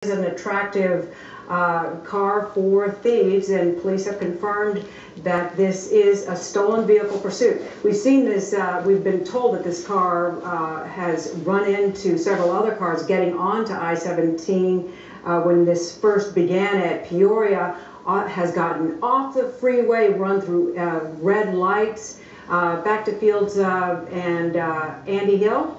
is an attractive car for thieves, and police have confirmed that this is a stolen vehicle pursuit. We've seen this, we've been told that this car has run into several other cars getting onto I-17 when this first began at Peoria, has gotten off the freeway, run through red lights, back to Fields and Andy Hill.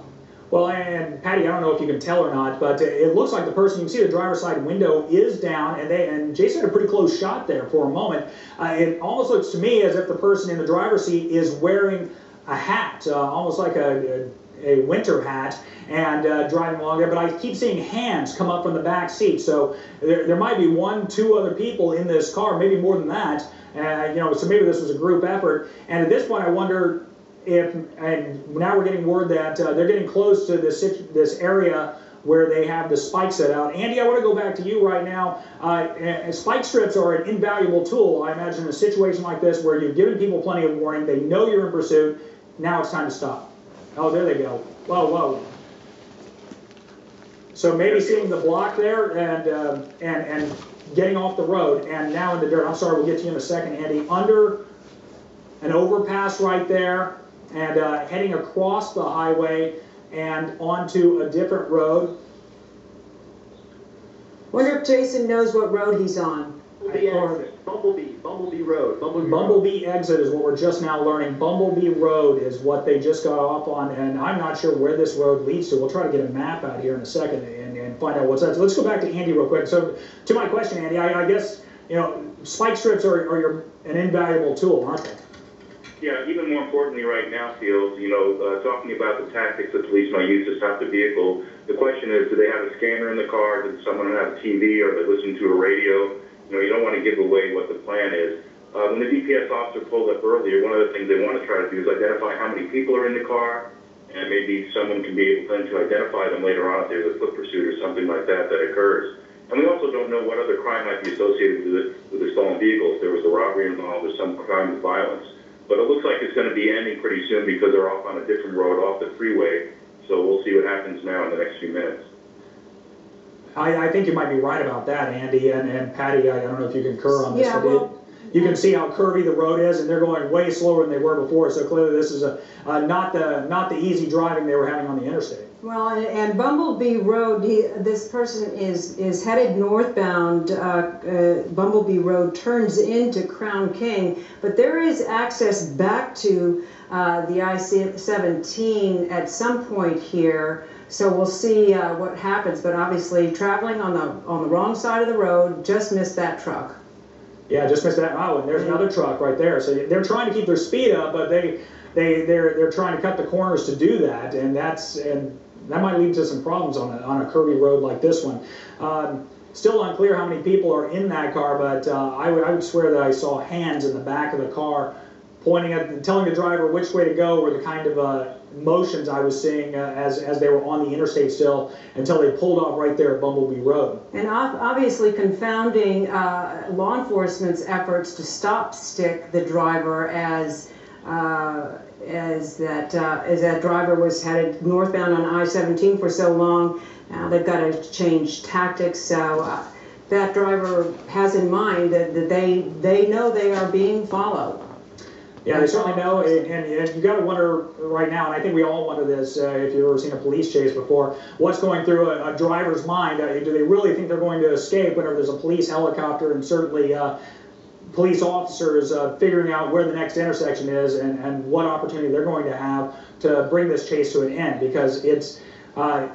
Well, and Patty, I don't know if you can tell or not, but it looks like the person, you can see the driver's side window is down, and Jason had a pretty close shot there for a moment. It almost looks to me as if the person in the driver's seat is wearing a hat, almost like a winter hat, and driving along there. But I keep seeing hands come up from the back seat, so there might be one, two other people in this car, maybe more than that. So maybe this was a group effort. And at this point, I wonder and now we're getting word that they're getting close to this area where they have the spike set out. Andy, I want to go back to you right now. Spike strips are an invaluable tool, I imagine, in a situation like this where you've given people plenty of warning, they know you're in pursuit, now it's time to stop. Oh, there they go. Whoa, whoa. So maybe seeing the block there and getting off the road and now in the dirt. I'm sorry, we'll get to you in a second, Andy. Under an overpass right there, and heading across the highway and onto a different road. Wonder if Jason knows what road he's on. Bumblebee Road. Bumblebee exit is what we're just now learning. Bumblebee Road is what they just got off on, and I'm not sure where this road leads to. We'll try to get a map out here in a second and find out what's that. So let's go back to Andy real quick. So to my question, Andy, I guess, spike strips are an invaluable tool, aren't they? Yeah, even more importantly right now, Fields, talking about the tactics that police might use to stop the vehicle, the question is, do they have a scanner in the car? Does someone have a TV, or they listen to a radio? You don't want to give away what the plan is. When the DPS officer pulled up earlier, one of the things they want to try to do is identify how many people are in the car, and maybe someone can be able then to identify them later on if there's a foot pursuit or something like that occurs. And we also don't know what other crime might be associated with the stolen vehicle, if there was a robbery involved or some crime of violence. But it looks like it's going to be ending pretty soon because they're off on a different road off the freeway. So we'll see what happens now in the next few minutes. I think you might be right about that, Andy, and Patty, I don't know if you concur on this. Yeah, well, you can see how curvy the road is, and they're going way slower than they were before. So clearly, this is not the easy driving they were having on the interstate. Well, and Bumblebee Road, this person is headed northbound. Bumblebee Road turns into Crown King, but there is access back to the I-17 at some point here. So we'll see what happens. But obviously, traveling on the wrong side of the road, just missed that truck. Yeah, just missed that. Oh, and there's another truck right there. So they're trying to keep their speed up, but they're trying to cut the corners to do that, and that might lead to some problems on a curvy road like this one. Still unclear how many people are in that car, but I would swear that I saw hands in the back of the car pointing at, telling the driver which way to go, or the kind of motions I was seeing as they were on the interstate still, until they pulled off right there at Bumblebee Road. And obviously confounding law enforcement's efforts to stop stick the driver as that driver was headed northbound on I-17 for so long. Now they've got to change tactics. So that driver has in mind that they know they are being followed. Yeah, they certainly know, and you got to wonder right now, and I think we all wonder this if you've ever seen a police chase before, what's going through a driver's mind? Do they really think they're going to escape whenever there's a police helicopter, and certainly police officers figuring out where the next intersection is and what opportunity they're going to have to bring this chase to an end? Because it's, I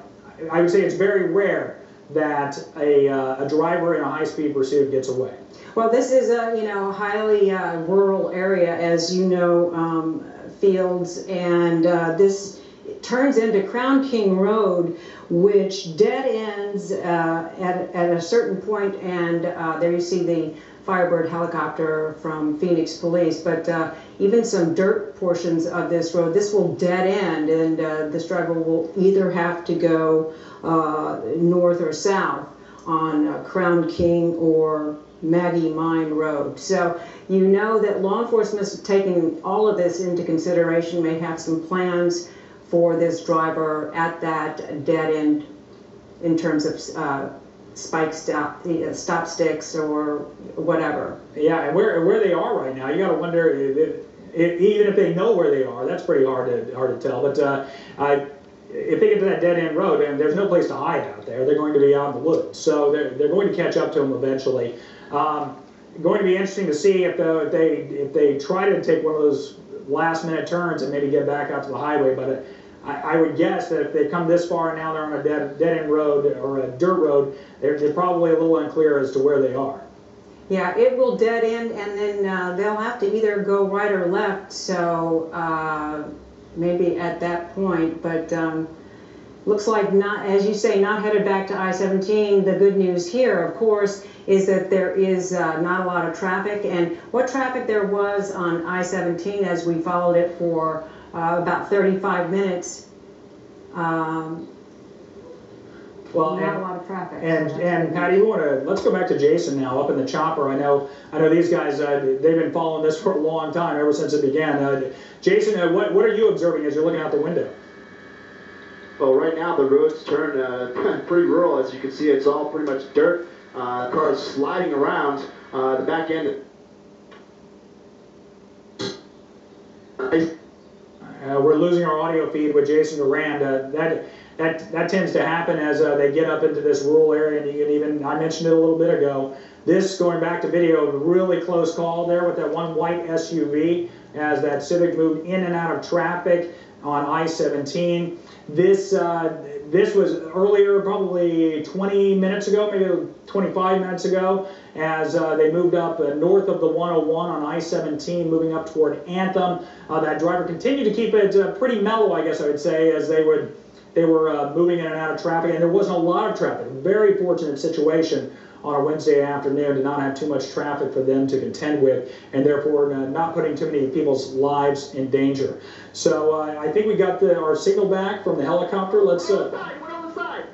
would say it's very rare that a driver in a high-speed pursuit gets away. Well, this is a highly rural area, as you know, Fields, and this turns into Crown King Road, which dead ends at a certain point, and there you see the Firebird helicopter from Phoenix Police, but even some dirt portions of this road, this will dead end, and this driver will either have to go north or south on Crown King or Maggie Mine Road. So you know that law enforcement is taking all of this into consideration, may have some plans for this driver at that dead end in terms of stop sticks or whatever. Yeah, and where they are right now, you got to wonder even if they know where they are. That's pretty hard to tell. But if they get to that dead end road, and there's no place to hide out there, they're going to be out in the woods. So they're going to catch up to them eventually. Going to be interesting to see if they try to take one of those last minute turns and maybe get back out to the highway. But I would guess that if they come this far and now they're on a dead end road or a dirt road, they're probably a little unclear as to where they are. Yeah, it will dead end, and then they'll have to either go right or left. So maybe at that point, but looks like not, as you say, not headed back to I-17. The good news here, of course, is that there is not a lot of traffic, and what traffic there was on I-17 as we followed it for about 35 minutes. Well, not a lot of traffic. And Patty, let's go back to Jason now up in the chopper. I know these guys. They've been following this for a long time, ever since it began. Jason, what are you observing as you're looking out the window? Well, right now the road's turned pretty rural. As you can see, it's all pretty much dirt. Cars sliding around. The back end. We're losing our audio feed with Jason Durand. That tends to happen as they get up into this rural area, and you can even, I mentioned it a little bit ago, this, going back to video, a really close call there with that one white SUV as that Civic moved in and out of traffic on I-17. This was earlier, probably 20 minutes ago, maybe 25 minutes ago, as they moved up north of the 101 on I-17, moving up toward Anthem. That driver continued to keep it pretty mellow, I guess I would say, as they were moving in and out of traffic, and there wasn't a lot of traffic. Very fortunate situation on a Wednesday afternoon to not have too much traffic for them to contend with, and therefore not putting too many people's lives in danger. So I think we got our signal back from the helicopter. Let's Went on the side.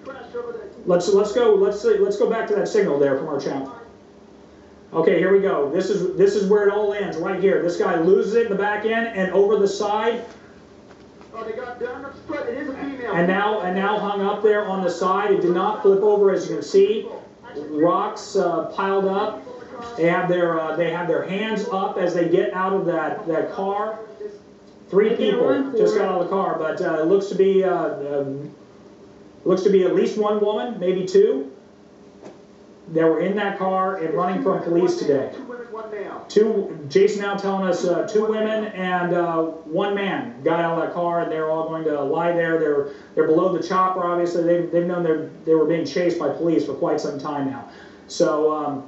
Crashed over there. let's go back to that signal there from our channel. Okay, here we go. This is where it all ends, right here. This guy loses it in the back end and over the side. Oh, they got done. It is a female. And now hung up there on the side. It did not flip over, as you can see. Rocks piled up. They have their hands up as they get out of that car. 3 people just got out of the car, but it looks to be at least 1 woman, maybe 2, that were in that car and running from police today. 2 women, 1 male. Jason now telling us 2 women and 1 man got out of that car, and they're all going to lie there. They're below the chopper. Obviously, they've known they were being chased by police for quite some time now. So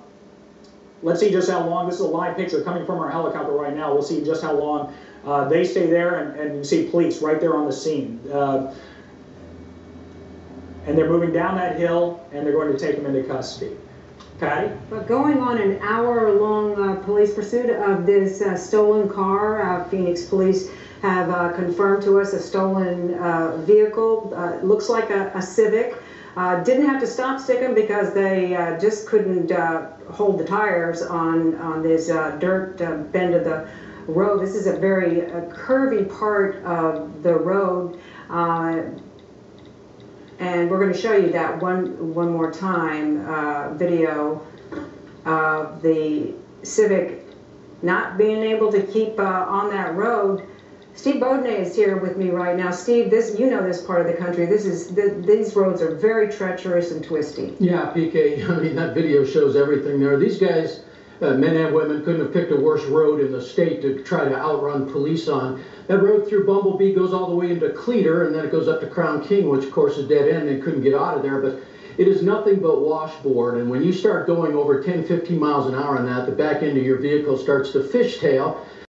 let's see just how long. This is a live picture coming from our helicopter right now. We'll see just how long they stay there, and you see police right there on the scene. And they're moving down that hill, and they're going to take them into custody. Patty? But going on an hour-long police pursuit of this stolen car, Phoenix police have confirmed to us a stolen vehicle. Looks like a Civic. Didn't have to stop stick them because they just couldn't hold the tires on this dirt bend of the road. This is a very curvy part of the road. And we're going to show you that one more time, video of the Civic not being able to keep on that road. Steve Beaudenay is here with me right now. Steve, you know this part of the country. These roads are very treacherous and twisty. Yeah, PK, I mean, that video shows everything there. These guys, men and women, couldn't have picked a worse road in the state to try to outrun police on. That road through Bumblebee goes all the way into Cleator, and then it goes up to Crown King, which of course is dead end. They couldn't get out of there, but it is nothing but washboard. And when you start going over 10, 15 miles an hour on that, the back end of your vehicle starts to fishtail.